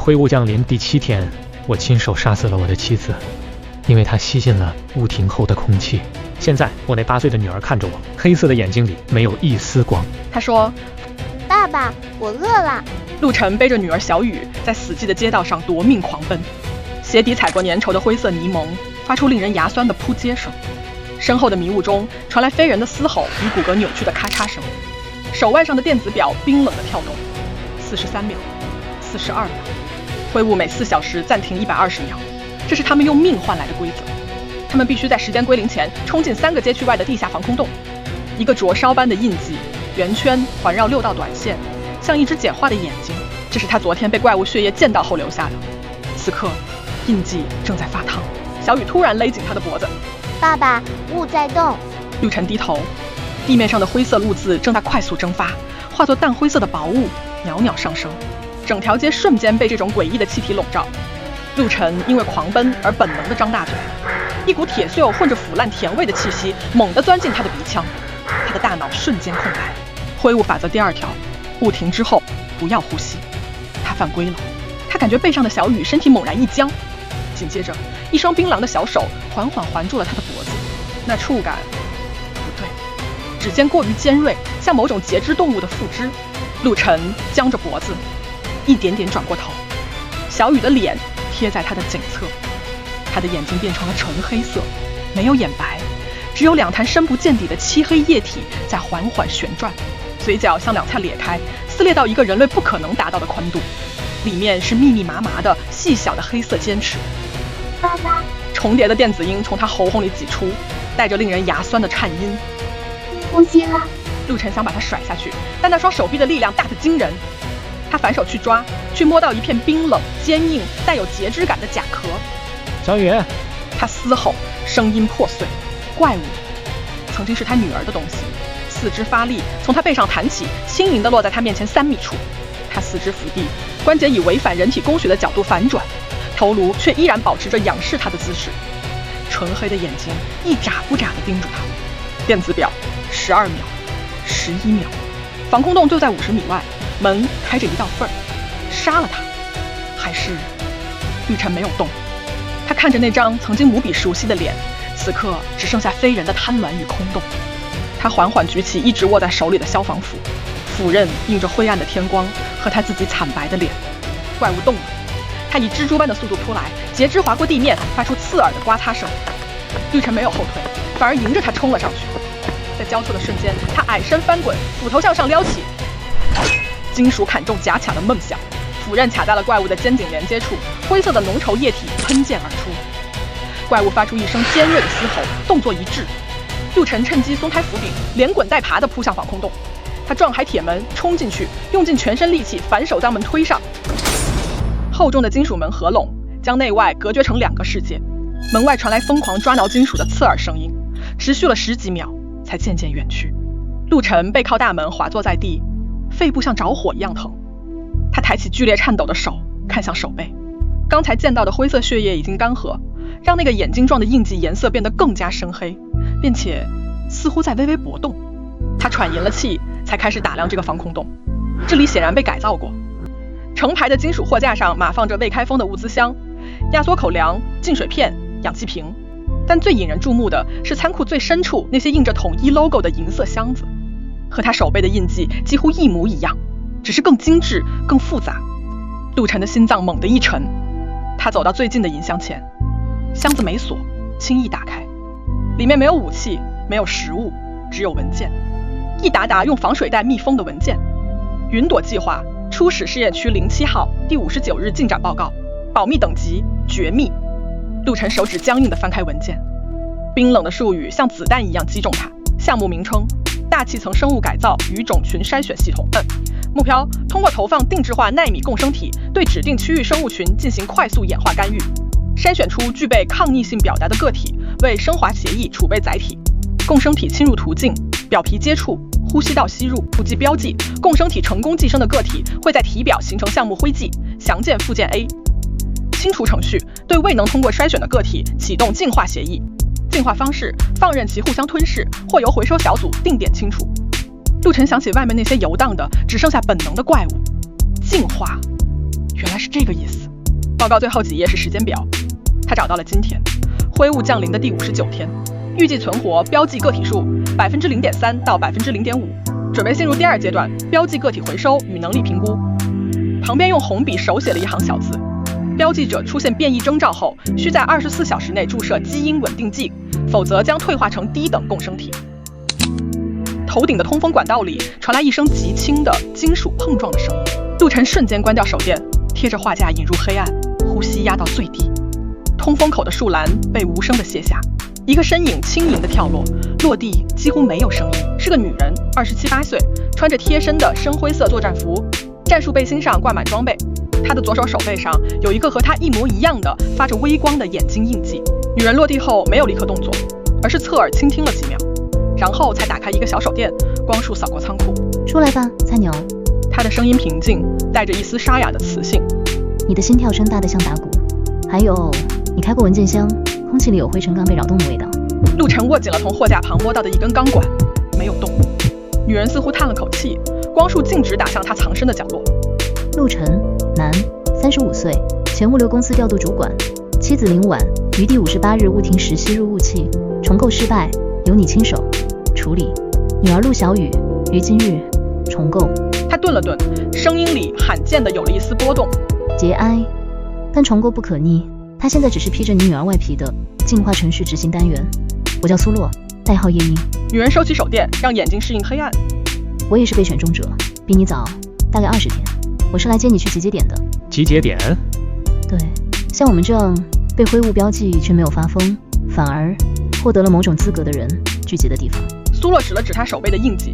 灰雾降临第7天，我亲手杀死了我的妻子，因为她吸进了雾停后的空气。现在我那8岁的女儿看着我，黑色的眼睛里没有一丝光。她说：“爸爸，我饿了。”陆晨背着女儿小雨，在死寂的街道上夺命狂奔，鞋底踩过粘稠的灰色泥蒙，发出令人牙酸的扑街声。身后的迷雾中传来非人的嘶吼与骨骼扭曲的咔嚓声。手腕上的电子表冰冷的跳动，43秒，42秒，灰雾每4小时暂停120秒，这是他们用命换来的规则。他们必须在时间归零前冲进3个街区外的地下防空洞。一个灼烧般的印记，圆圈环绕6道短线，像一只简化的眼睛，这是他昨天被怪物血液溅到后留下的。此刻，印记正在发烫。小雨突然勒紧他的脖子。爸爸，雾在动。陆晨低头，地面上的灰色雾渍正在快速蒸发，化作淡灰色的薄雾，袅袅上升。整条街瞬间被这种诡异的气体笼罩。陆晨因为狂奔而本能地张大嘴，一股铁锈混着腐烂甜味的气息猛地钻进他的鼻腔，他的大脑瞬间空白。灰雾法则第2条，雾停之后不要呼吸。他犯规了，他感觉背上的小雨身体猛然一僵，紧接着一双冰凉的小手缓缓环住了他的脖子，那触感不对，指尖过于尖锐，像某种节肢动物的附肢。陆晨僵着脖子，一点点转过头，小雨的脸贴在他的颈侧，他的眼睛变成了纯黑色，没有眼白，只有2滩深不见底的漆黑液体在缓缓旋转，嘴角向2侧裂开，撕裂到一个人类不可能达到的宽度，里面是密密麻麻的细小的黑色尖齿。爸爸，重叠的电子音从他喉咙里挤出，带着令人牙酸的颤音。呼吸了。陆晨想把他甩下去，但那双手臂的力量大得惊人。他反手去抓，去摸到一片冰冷、坚硬、带有节肢感的甲壳。小雨，他嘶吼，声音破碎。怪物，曾经是他女儿的东西，四肢发力，从他背上弹起，轻盈地落在他面前3米处。他四肢伏地，关节以违反人体工学的角度反转，头颅却依然保持着仰视他的姿势。纯黑的眼睛一眨不眨地盯着他。电子表12秒，11秒，防空洞就在50米外，门开着一道缝儿。杀了他，还是？陆晨没有动，他看着那张曾经无比熟悉的脸，此刻只剩下非人的贪婪与空洞。他缓缓举起一直握在手里的消防斧，斧刃映着灰暗的天光和他自己惨白的脸。怪物动了，他以蜘蛛般的速度扑来，截肢划过地面，发出刺耳的刮擦声。陆晨没有后退，反而迎着他冲了上去。在交错的瞬间，他矮身翻滚，斧头向上撩起，金属砍中假卡的梦想。斧刃卡在了怪物的肩颈连接处，灰色的浓稠液体喷溅而出。怪物发出一声尖锐的嘶吼，动作一致。陆晨趁机松开斧柄，连滚带爬地扑向防空洞。他撞开铁门，冲进去，用尽全身力气反手将门推上。厚重的金属门合拢，将内外隔绝成2个世界。门外传来疯狂抓挠金属的刺耳声音，持续了10几秒，才渐渐远去。陆晨背靠大门滑坐在地，肺部像着火一样疼。他抬起剧烈颤抖的手，看向手背，刚才见到的灰色血液已经干涸，让那个眼睛状的印记颜色变得更加深黑，并且似乎在微微搏动。他喘匀了气，才开始打量这个防空洞。这里显然被改造过，成排的金属货架上码放着未开封的物资箱、压缩口粮、净水片、氧气瓶，但最引人注目的是仓库最深处那些印着统一 logo 的银色箱子，和他手背的印记几乎一模一样，只是更精致、更复杂。陆晨的心脏猛地一沉，他走到最近的银箱前，箱子没锁，轻易打开，里面没有武器，没有食物，只有文件，一沓沓用防水袋密封的文件。云朵计划初始试验区07号第59日进展报告，保密等级绝密。陆晨手指僵硬地翻开文件，冰冷的术语像子弹一样击中他。项目名称：大气层生物改造语种群筛选系统。目标：通过投放定制化纳米共生体，对指定区域生物群进行快速演化干预，筛选出具备抗逆性表达的个体，为升华协议储备载体。共生体侵入途径：表皮接触、呼吸道吸入。不计标记，共生体成功寄生的个体会在体表形成项目徽记，详见附件 A。清除程序：对未能通过筛选的个体启动净化协议。净化方式：放任其互相吞噬，或由回收小组定点清除。陆晨想起外面那些游荡的只剩下本能的怪物，净化，原来是这个意思。报告最后几页是时间表，他找到了今天，灰雾降临的第59天，预计存活标记个体数 0.3% 到 0.5%， 准备进入第二阶段，标记个体回收与能力评估。旁边用红笔手写了一行小字，标记者出现变异征兆后，需在24小时内注射基因稳定剂，否则将退化成低等共生体。头顶的通风管道里传来一声极轻的金属碰撞的声音，陆晨瞬间关掉手电，贴着画架引入黑暗，呼吸压到最低。通风口的树栏被无声地卸下，一个身影轻盈地跳落，落地几乎没有声音，是个女人，27、8岁，穿着贴身的深灰色作战服，战术背心上挂满装备。她的左手手背上有一个和她一模一样的发着微光的眼睛印记。女人落地后没有立刻动作，而是侧耳倾听了几秒，然后才打开一个小手电，光束扫过仓库。出来吧，菜鸟。她的声音平静，带着一丝沙哑的磁性。你的心跳声大得像打鼓，还有你开过文件箱，空气里有灰尘刚被扰动的味道。陆晨握紧了从货架旁摸到的一根钢管，没有动。女人似乎叹了口气，光束径直打向她藏身的角落。陆晨，男，35岁，前物流公司调度主管，妻子林婉于第58日误停时吸入雾气，重构失败，由你亲手处理。女儿陆小雨于今日重构。他顿了顿，声音里罕见的有了一丝波动。节哀，但重构不可逆。他现在只是披着你女儿外皮的进化程序执行单元。我叫苏洛，代号夜莺。女人收起手电，让眼睛适应黑暗。我也是被选中者，比你早大概20天。我是来接你去集结点的。集结点？对，像我们这样被灰雾标记却没有发疯，反而获得了某种资格的人聚集的地方。苏洛指了指他手背的印记，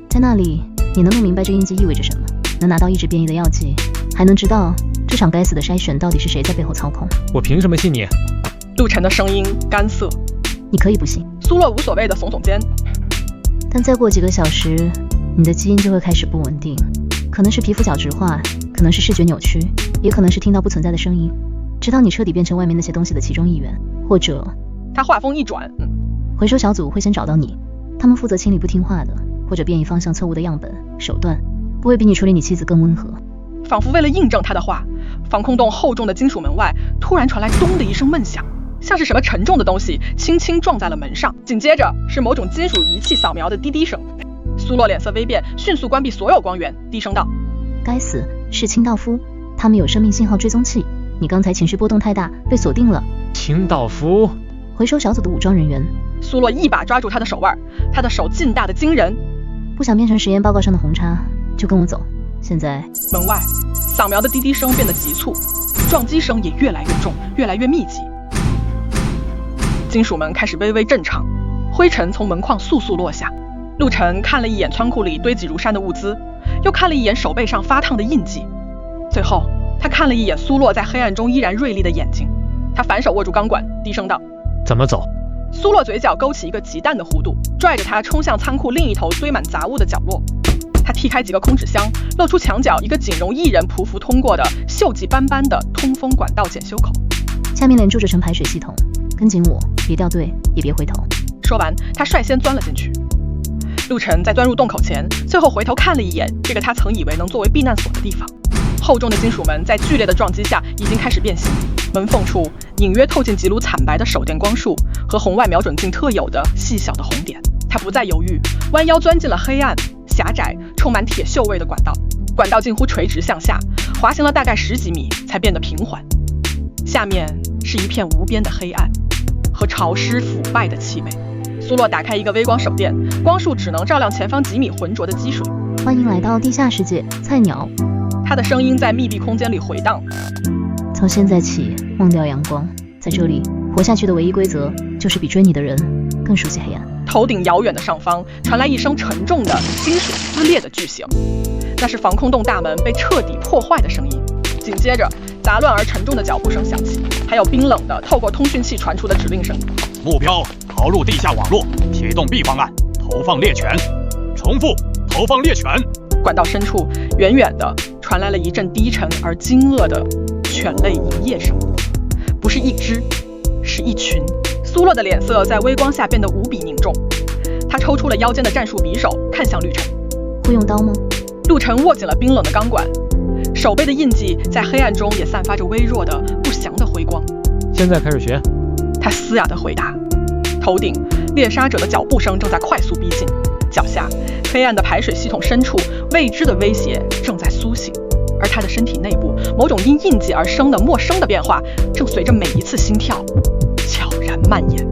在那里你能弄明白这印记意味着什么，能拿到抑制变异的药剂，还能知道这场该死的筛选到底是谁在背后操控。我凭什么信你？陆晨的声音干涩。你可以不信。苏洛无所谓的耸耸肩。但再过几个小时，你的基因就会开始不稳定，可能是皮肤角质化，可能是视觉扭曲，也可能是听到不存在的声音，直到你彻底变成外面那些东西的其中一员，或者……他话锋一转，回收小组会先找到你，他们负责清理不听话的或者变异方向错误的样本，手段不会比你处理你妻子更温和。仿佛为了印证他的话，防空洞厚重的金属门外突然传来咚的一声闷响，像是什么沉重的东西轻轻撞在了门上，紧接着是某种金属仪器扫描的滴滴声。苏洛脸色微变，迅速关闭所有光源，低声道：该死，是清道夫，他们有生命信号追踪器，你刚才情绪波动太大，被锁定了。清道夫？回收小组的武装人员。苏洛一把抓住他的手腕，他的手劲大的惊人。不想变成实验报告上的红叉，就跟我走。现在门外扫描的滴滴声变得急促，撞击声也越来越重，越来越密集。金属门开始微微震颤，灰尘从门框簌簌落下。陆晨看了一眼仓库里堆积如山的物资，又看了一眼手背上发烫的印记，最后他看了一眼苏洛在黑暗中依然锐利的眼睛。他反手握住钢管，低声道：怎么走？苏洛嘴角勾起一个极淡的弧度，拽着他冲向仓库另一头堆满杂物的角落。他踢开几个空纸箱，露出墙角一个仅容一人匍匐通过的锈迹斑斑的通风管道检修口。下面连住着成排水系统，跟紧我，别掉队，也别回头。说完，他率先钻了进去。陆晨在钻入洞口前，最后回头看了一眼这个他曾以为能作为避难所的地方。厚重的金属门在剧烈的撞击下已经开始变形，门缝处隐约透进几缕惨白的手电光束和红外瞄准镜特有的细小的红点。他不再犹豫，弯腰钻进了黑暗、狭窄、充满铁锈味的管道。管道近乎垂直向下，滑行了大概10几米才变得平缓。下面是一片无边的黑暗和潮湿腐败的气味。苏洛打开一个微光手电，光束只能照亮前方几米浑浊的积水。欢迎来到地下世界，菜鸟。他的声音在密闭空间里回荡。从现在起，忘掉阳光，在这里活下去的唯一规则就是比追你的人更熟悉黑暗。头顶遥远的上方传来一声沉重的金属撕裂的巨响，那是防空洞大门被彻底破坏的声音。紧接着，杂乱而沉重的脚步声响起，还有冰冷的透过通讯器传出的指令声。目标逃入地下网络，启动 B 方案，投放猎犬。重复，投放猎犬。管道深处远远地传来了一阵低沉而惊愕的犬类营业声，不是一只，是一群。苏洛的脸色在微光下变得无比凝重，他抽出了腰间的战术匕首，看向绿晨。会用刀吗？陆晨握紧了冰冷的钢管，手背的印记在黑暗中也散发着微弱的不祥的辉光。现在开始学。他嘶哑地回答。头顶，猎杀者的脚步声正在快速逼近，脚下，黑暗的排水系统深处，未知的威胁正在苏醒，而他的身体内部，某种因印记而生的陌生的变化，正随着每一次心跳悄然蔓延。